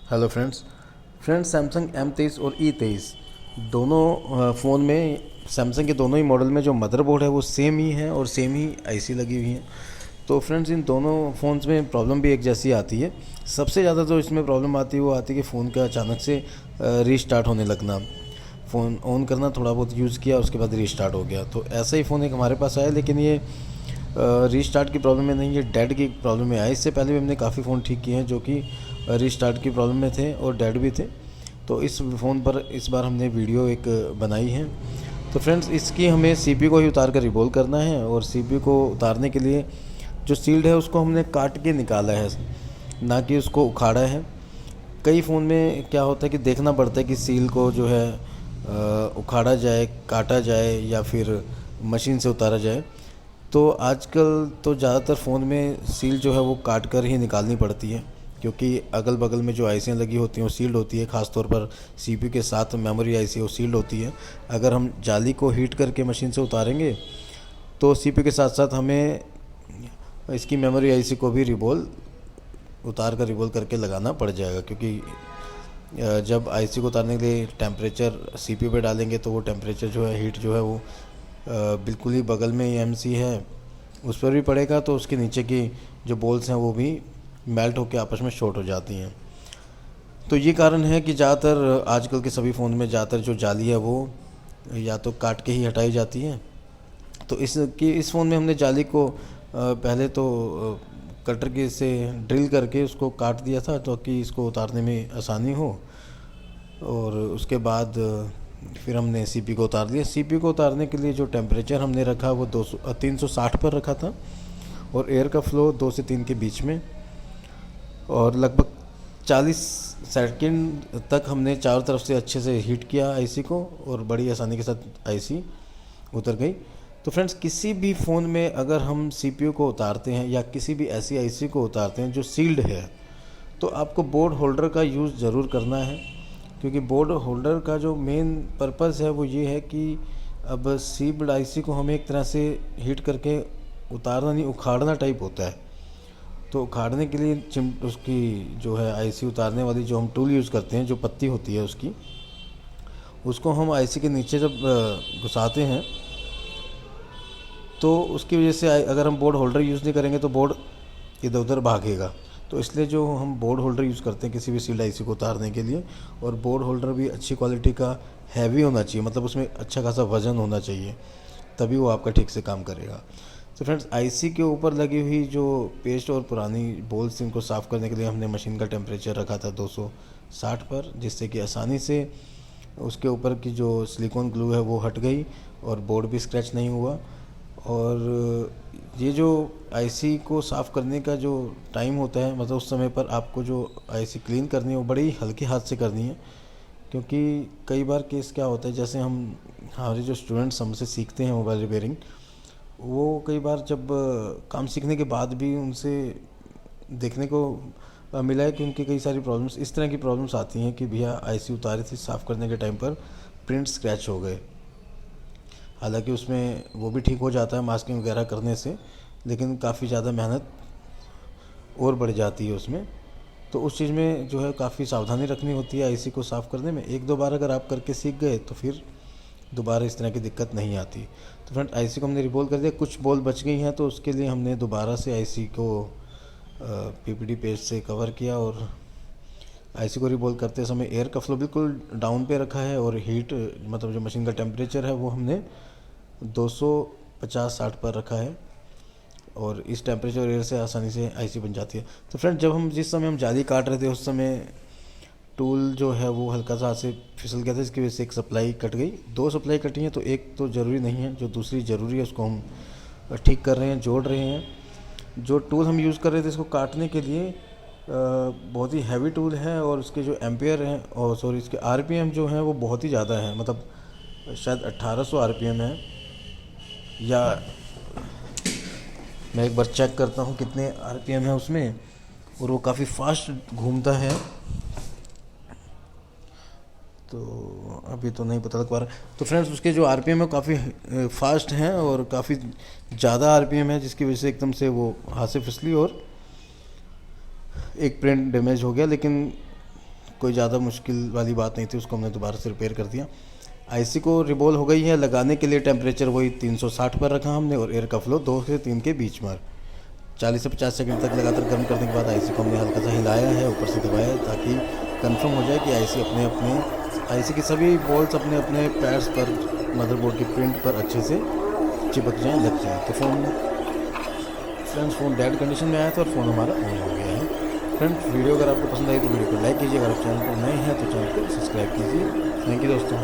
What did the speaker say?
Hello friends. Samsung M23 और E23 दोनों phone में, सैमसंग के दोनों ही मॉडल में जो मदरबोर्ड है वो सेम ही है और सेम ही आईसी लगी हुई है। तो फ्रेंड्स, इन दोनों फ़ोन्स में प्रॉब्लम भी एक जैसी आती है। सबसे ज़्यादा जो इसमें प्रॉब्लम आती है वो आती है कि फ़ोन का अचानक से रीस्टार्ट होने लगना। फ़ोन ऑन करना, थोड़ा बहुत यूज़ किया, उसके बाद रीस्टार्ट हो गया। तो ऐसा ही फ़ोन एक हमारे पास आया, लेकिन ये रीस्टार्ट की प्रॉब्लम में नहीं, ये डेड की प्रॉब्लम में आया। इससे पहले भी हमने काफ़ी फ़ोन ठीक किए हैं जो कि रीस्टार्ट की प्रॉब्लम में थे और डेड भी थे। तो इस फ़ोन पर इस बार हमने वीडियो एक बनाई है। तो फ्रेंड्स, इसकी हमें सीपीयू को ही उतार कर रिवॉल्व करना है, और सीपीयू को उतारने के लिए जो सील्ड है उसको हमने काट के निकाला है, ना कि उसको उखाड़ा है। कई फ़ोन में क्या होता है कि देखना पड़ता है कि सील को जो है उखाड़ा जाए, काटा जाए या फिर मशीन से उतारा जाए। तो आजकल तो ज़्यादातर फ़ोन में सील जो है वो काट कर ही निकालनी पड़ती है, क्योंकि अगल बगल में जो आईसियाँ लगी होती हैं वो सील्ड होती है। ख़ास तौर पर सीपीयू के साथ मेमोरी आईसी वो सील्ड होती है। अगर हम जाली को हीट करके मशीन से उतारेंगे तो सीपीयू के साथ साथ हमें इसकी मेमोरी आईसी को भी उतार कर रिवॉल्व करके लगाना पड़ जाएगा, क्योंकि जब आईसी को उतारने के लिए टेम्परेचर सीपीयू पे डालेंगे तो वो टेम्परेचर जो है, हीट जो है वो बिल्कुल ही बगल में एमसी है उस पर भी पड़ेगा, तो उसके नीचे की जो बोल्स हैं वो भी मेल्ट होकर आपस में शॉर्ट हो जाती हैं। तो ये कारण है कि ज़्यादातर आजकल के सभी फ़ोन में ज़्यादातर जो जाली है वो या तो काट के ही हटाई जाती है। तो इस फ़ोन में हमने जाली को पहले तो कटर के से ड्रिल करके उसको काट दिया था, तो कि इसको उतारने में आसानी हो। और उसके बाद फिर हमने सीपीयू को उतार लिया। सीपीयू को उतारने के लिए जो टेम्परेचर हमने रखा वो 360 पर रखा था, और एयर का फ्लो 2 से 3 के बीच में, और लगभग 40 सेकंड तक हमने चारों तरफ से अच्छे से हीट किया आईसी को, और बड़ी आसानी के साथ आईसी उतर गई। तो फ्रेंड्स, किसी भी फ़ोन में अगर हम सीपीयू को उतारते हैं या किसी भी ऐसी आईसी को उतारते हैं जो सील्ड है, तो आपको बोर्ड होल्डर का यूज़ ज़रूर करना है, क्योंकि बोर्ड होल्डर का जो मेन पर्पस है वो ये है कि अब सील्ड आईसी को हमें एक तरह से हीट करके उतारना नहीं, उखाड़ना टाइप होता है। तो उखाड़ने के लिए उसकी जो है आईसी उतारने वाली जो हम टूल यूज़ करते हैं, जो पत्ती होती है उसकी, उसको हम आईसी के नीचे जब घुसाते हैं तो उसकी वजह से अगर हम बोर्ड होल्डर यूज़ नहीं करेंगे तो बोर्ड इधर उधर भागेगा। तो इसलिए जो हम बोर्ड होल्डर यूज़ करते हैं किसी भी सील्ड आईसी को उतारने के लिए, और बोर्ड होल्डर भी अच्छी क्वालिटी का हैवी होना चाहिए, मतलब उसमें अच्छा खासा वज़न होना चाहिए, तभी वो आपका ठीक से काम करेगा। तो फ्रेंड्स, आईसी के ऊपर लगी हुई जो पेस्ट और पुरानी बोल्स, इनको साफ़ करने के लिए हमने मशीन का टेम्परेचर रखा था 260 पर, जिससे कि आसानी से उसके ऊपर की जो सिलिकॉन ग्लू है वो हट गई और बोर्ड भी स्क्रैच नहीं हुआ। और ये जो आईसी को साफ़ करने का जो टाइम होता है, मतलब उस समय पर आपको जो आईसी क्लीन करनी है वो बड़ी हल्के हाथ से करनी है, क्योंकि कई बार केस क्या होता है, जैसे हमारे जो स्टूडेंट्स हमसे सीखते हैं मोबाइल रिपेयरिंग, वो कई बार जब काम सीखने के बाद भी उनसे देखने को मिला है कि उनकी कई सारी प्रॉब्लम्स, इस तरह की प्रॉब्लम्स आती हैं कि भैया आईसी उतारी थी, साफ़ करने के टाइम पर प्रिंट स्क्रैच हो गए। हालांकि उसमें वो भी ठीक हो जाता है मास्किंग वगैरह करने से, लेकिन काफ़ी ज़्यादा मेहनत और बढ़ जाती है उसमें। तो उस चीज़ में जो है काफ़ी सावधानी रखनी होती है आईसी को साफ़ करने में। एक दो बार अगर आप करके सीख गए तो फिर दोबारा इस तरह की दिक्कत नहीं आती। तो फ्रेंड, आईसी को हमने रिवॉल्व कर दिया, कुछ बॉल बच गई हैं, तो उसके लिए हमने दोबारा से आईसी को पीपीटी पेस्ट से कवर किया, और आईसी को रिवॉल्व करते समय एयर का फ्लो बिल्कुल डाउन पे रखा है, और हीट मतलब जो मशीन का टेम्परेचर है वो हमने 250-60 पर रखा है, और इस टेम्परेचर एयर से आसानी से आईसी बन जाती है। तो फ्रेंड, जिस समय हम जाली काट रहे थे उस समय टूल जो है वो हल्का सा हाथ से फिसल गया था, इसकी वजह से एक सप्लाई कट गई। 2 सप्लाई कटी हैं, तो एक तो ज़रूरी नहीं है, जो दूसरी ज़रूरी है उसको हम ठीक कर रहे हैं, जोड़ रहे हैं। जो टूल हम यूज़ कर रहे थे इसको काटने के लिए बहुत ही हैवी टूल है, और उसके जो एम्पेयर हैं, और सॉरी, इसके आरपीएम जो हैं वो बहुत ही ज़्यादा है, मतलब शायद 1800 आरपीएम है, या मैं एक बार चेक करता हूँ कितने आरपीएम है उसमें। और वो काफ़ी फास्ट घूमता है, तो अभी तो नहीं पता लग पा रहा। तो फ्रेंड्स, उसके जो आरपीएम है काफ़ी फास्ट हैं और काफ़ी ज़्यादा आरपीएम है, जिसकी वजह से एकदम से वो हाथ से फिसली और एक प्रिंट डैमेज हो गया। लेकिन कोई ज़्यादा मुश्किल वाली बात नहीं थी, उसको हमने दोबारा से रिपेयर कर दिया। आईसी को रिबॉल हो गई है। लगाने के लिए टेम्परेचर वही 360 पर रखा हमने और एयर का फ्लो 2 से 3 के बीच में 40 से 50 सेकंड तक लगातार गर्म करने के बाद आईसी को हमने हल्का सा हिलाया है, ऊपर से दबाया है, ताकि कंफर्म हो जाए कि आईसी की सभी बोल्ट्स अपने अपने पैड्स पर मदरबोर्ड की प्रिंट पर अच्छे से चिपक जाएं, लग जाएं। तो फ्रेंड्स फ़ोन डेड कंडीशन में आया था और फ़ोन हमारा ऑन हो गया है। फ्रेंड्स वीडियो अगर आपको पसंद आई तो वीडियो को लाइक कीजिए, अगर आप चैनल पर नए हैं तो चैनल को सब्सक्राइब कीजिए। थैंक यू दोस्तों।